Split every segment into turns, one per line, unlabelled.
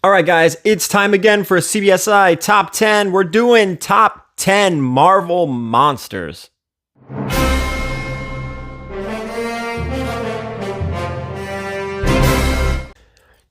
All right, guys, it's time again for a CBSI Top 10. We're doing Top 10 Marvel Monsters.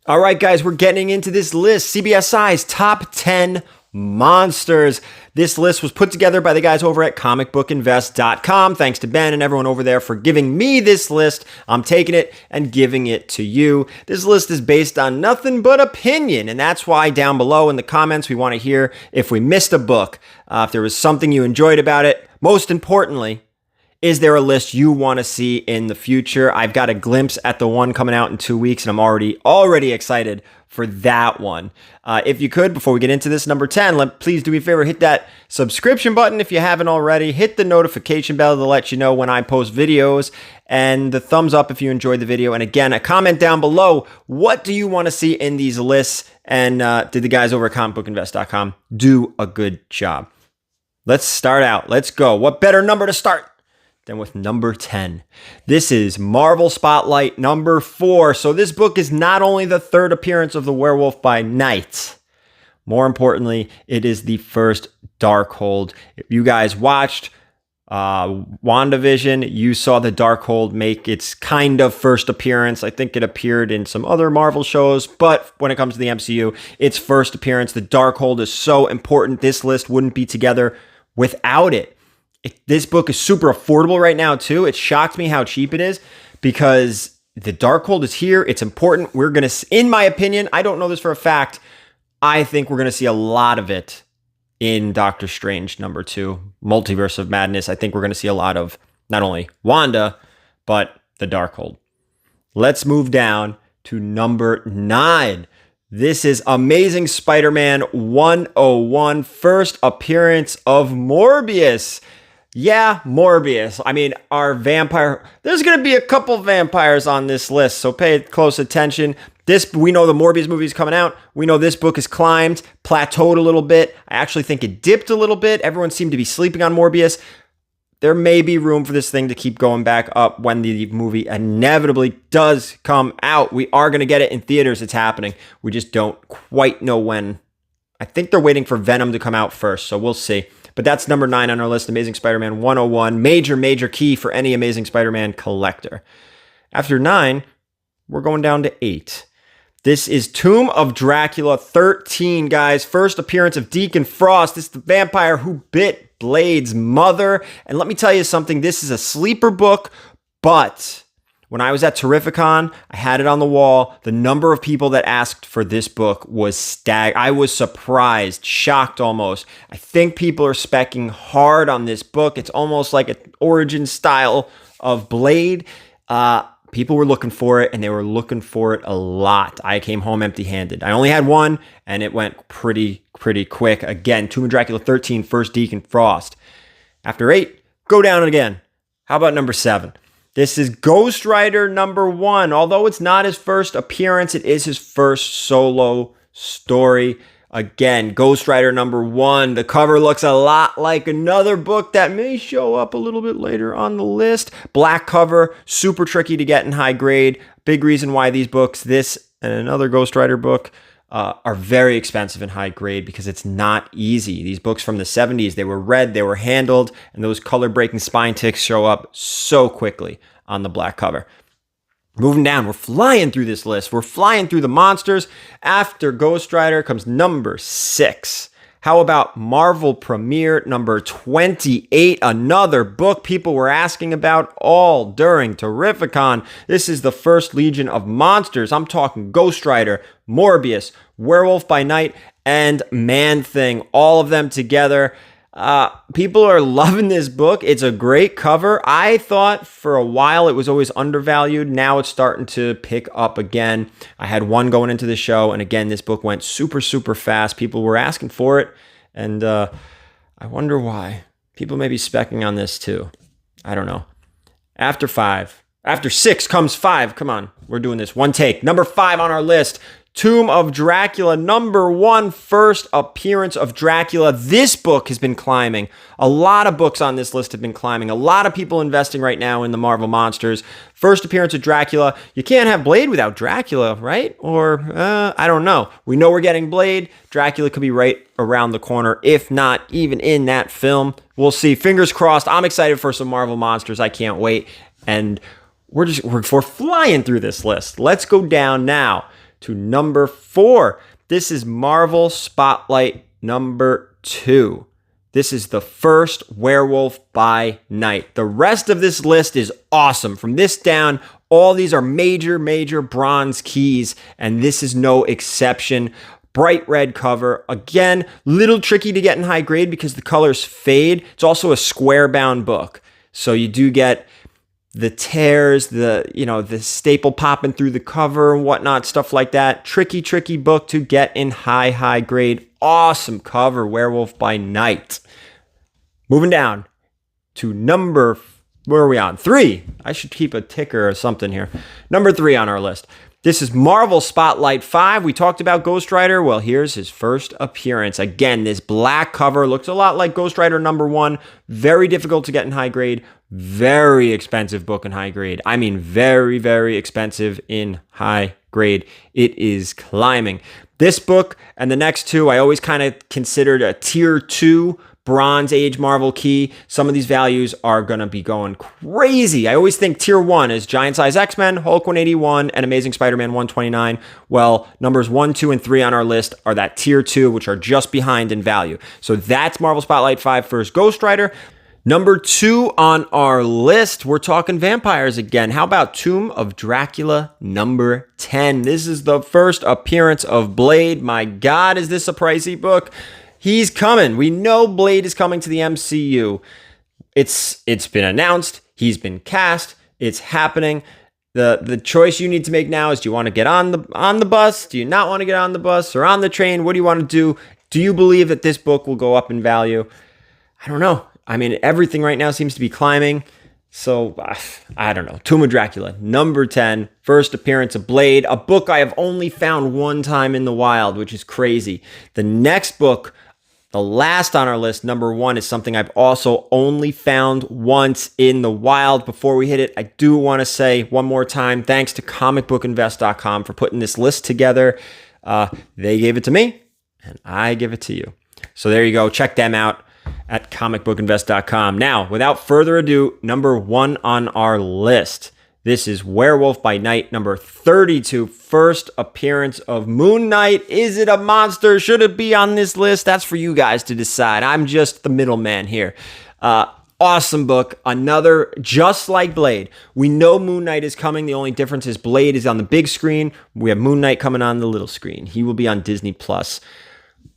All right, guys, we're getting into this list. CBSI's Top 10 Monsters. This list was put together by the guys over at comicbookinvest.com. Thanks to Ben and everyone over there for giving me this list. I'm taking it and giving it to you. This list is based on nothing but opinion, and that's why down below in the comments we want to hear if we missed a book, if there was something you enjoyed about it. Most importantly, is there a list you want to see in the future? I've got a glimpse at the one coming out in 2 weeks, and I'm already excited for that one. If you could, before we get into this, number 10, please do me a favor, hit that subscription button if you haven't already. Hit the notification bell to let you know when I post videos, and the thumbs up if you enjoyed the video. And again, a comment down below. What do you want to see in these lists? And did the guys over at comicbookinvest.com do a good job? Let's start out. Let's go. What better number to start than with number 10. This is Marvel Spotlight number 4. So this book is not only the third appearance of the Werewolf by Night, more importantly, it is the first Darkhold. If you guys watched WandaVision, you saw the Darkhold make its kind of first appearance. I think it appeared in some other Marvel shows, but when it comes to the MCU, its first appearance, the Darkhold is so important. This list wouldn't be together without it. This book is super affordable right now, too. It shocked me how cheap it is because the Darkhold is here. It's important. We're going to, in my opinion, I don't know this for a fact, I think we're going to see a lot of it in Doctor Strange number 2, Multiverse of Madness. I think we're going to see a lot of not only Wanda, but the Darkhold. Let's move down to number 9. This is Amazing Spider-Man 101, first appearance of Morbius. Yeah, Morbius. I mean, our vampire... There's going to be a couple vampires on this list, so pay close attention. We know the Morbius movie is coming out. We know this book has climbed, plateaued a little bit. I actually think it dipped a little bit. Everyone seemed to be sleeping on Morbius. There may be room for this thing to keep going back up when the movie inevitably does come out. We are going to get it in theaters. It's happening. We just don't quite know when. I think they're waiting for Venom to come out first, so we'll see. But that's number 9 on our list, Amazing Spider-Man 101. Major key for any Amazing Spider-Man collector. After 9, we're going down to 8. This is Tomb of Dracula 13, guys. First appearance of Deacon Frost. This is the vampire who bit Blade's mother. And let me tell you something. This is a sleeper book, but when I was at Terrificon, I had it on the wall. The number of people that asked for this book was I was surprised, shocked almost. I think people are speccing hard on this book. It's almost like an origin style of Blade. People were looking for it, and they were looking for it a lot. I came home empty-handed. I only had one, and it went pretty quick. Again, Tomb of Dracula 13, first Deacon Frost. After 8, go down again. How about number 7? This is Ghost Rider number 1. Although it's not his first appearance, it is his first solo story. Again, Ghost Rider number 1. The cover looks a lot like another book that may show up a little bit later on the list. Black cover, super tricky to get in high grade. Big reason why these books, this and another Ghost Rider book, are very expensive in high grade because it's not easy. These books from the 70s, they were read, they were handled, and those color-breaking spine ticks show up so quickly on the black cover. Moving down, we're flying through this list. We're flying through the monsters. After Ghost Rider comes number 6. How about Marvel Premiere number 28? Another book people were asking about all during Terrificon. This is the first Legion of Monsters. I'm talking Ghost Rider, Morbius, Werewolf by Night, and Man-Thing. All of them together. People are loving this book. It's a great cover. I thought for a while it was always undervalued. Now it's starting to pick up again. I had one going into the show, and again, this book went super fast. People were asking for it, and I wonder why. People may be speccing on this too. I don't know. After 6 comes 5. Come on, we're doing this. One take. Number 5 on our list. Tomb of Dracula, number 1, first appearance of Dracula. This book has been climbing. A lot of books on this list have been climbing. A lot of people investing right now in the Marvel Monsters. First appearance of Dracula. You can't have Blade without Dracula, right? Or, I don't know. We know we're getting Blade. Dracula could be right around the corner, if not even in that film. We'll see. Fingers crossed. I'm excited for some Marvel Monsters. I can't wait. And we're flying through this list. Let's go down now to number 4. This is Marvel Spotlight number 2. This is the first Werewolf by Night. The rest of this list is awesome. From this down, all these are major bronze keys, and this is no exception. Bright red cover. Again, little tricky to get in high grade because the colors fade. It's also a square bound book. So you do get the tears, the staple popping through the cover and whatnot, stuff like that. Tricky book to get in high grade. Awesome cover, Werewolf by Night. Moving down to number, where are we on? 3. I should keep a ticker or something here. Number 3 on our list. This is Marvel Spotlight 5. We talked about Ghost Rider. Well, here's his first appearance. Again, this black cover looks a lot like Ghost Rider number 1. Very difficult to get in high grade. Very expensive book in high grade. I mean, very expensive in high grade. It is climbing. This book and the next 2, I always kind of considered a tier 2 Bronze Age Marvel key. Some of these values are going to be going crazy. I always think tier 1 is Giant Size X-Men, Hulk 181, and Amazing Spider-Man 129. Well, numbers 1, 2, and 3 on our list are that tier 2, which are just behind in value. So that's Marvel Spotlight 5 first Ghost Rider. Number 2 on our list, we're talking vampires again. How about Tomb of Dracula number 10? This is the first appearance of Blade. My God, is this a pricey book? He's coming. We know Blade is coming to the MCU. It's been announced. He's been cast. It's happening. The choice you need to make now is, do you want to get on the bus? Do you not want to get on the bus or on the train? What do you want to do? Do you believe that this book will go up in value? I don't know. I mean, everything right now seems to be climbing. So, I don't know. Tomb of Dracula, number 10, first appearance of Blade, a book I have only found one time in the wild, which is crazy. The next book, the last on our list, number 1, is something I've also only found once in the wild. Before we hit it, I do want to say one more time, thanks to comicbookinvest.com for putting this list together. They gave it to me, and I give it to you. So there you go. Check them out at comicbookinvest.com. Now, without further ado, number 1 on our list. This is Werewolf by Night, number 32, first appearance of Moon Knight. Is it a monster? Should it be on this list? That's for you guys to decide. I'm just the middleman here. Awesome book. Another, just like Blade. We know Moon Knight is coming. The only difference is Blade is on the big screen. We have Moon Knight coming on the little screen. He will be on Disney+.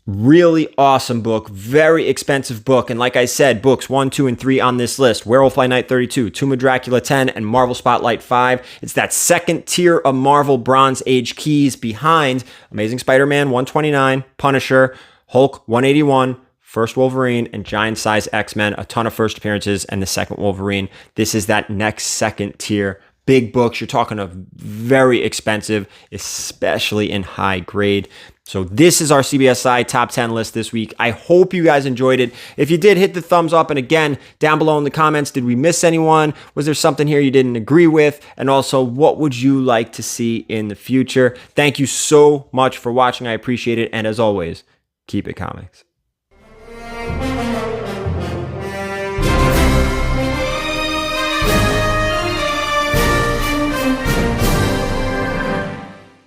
Really awesome book, very expensive book. And like I said, books 1, 2, and 3 on this list. Werewolf by Night 32, Tomb of Dracula 10, and Marvel Spotlight 5. It's that second tier of Marvel Bronze Age keys behind Amazing Spider-Man 129, Punisher, Hulk 181, First Wolverine, and Giant Size X-Men. A ton of first appearances, and the second Wolverine. This is that next second tier. Big books. You're talking of very expensive, especially in high grade. So this is our CBSI top 10 list this week. I hope you guys enjoyed it. If you did, hit the thumbs up. And again, down below in the comments, did we miss anyone? Was there something here you didn't agree with? And also, what would you like to see in the future? Thank you so much for watching. I appreciate it. And as always, keep it comics.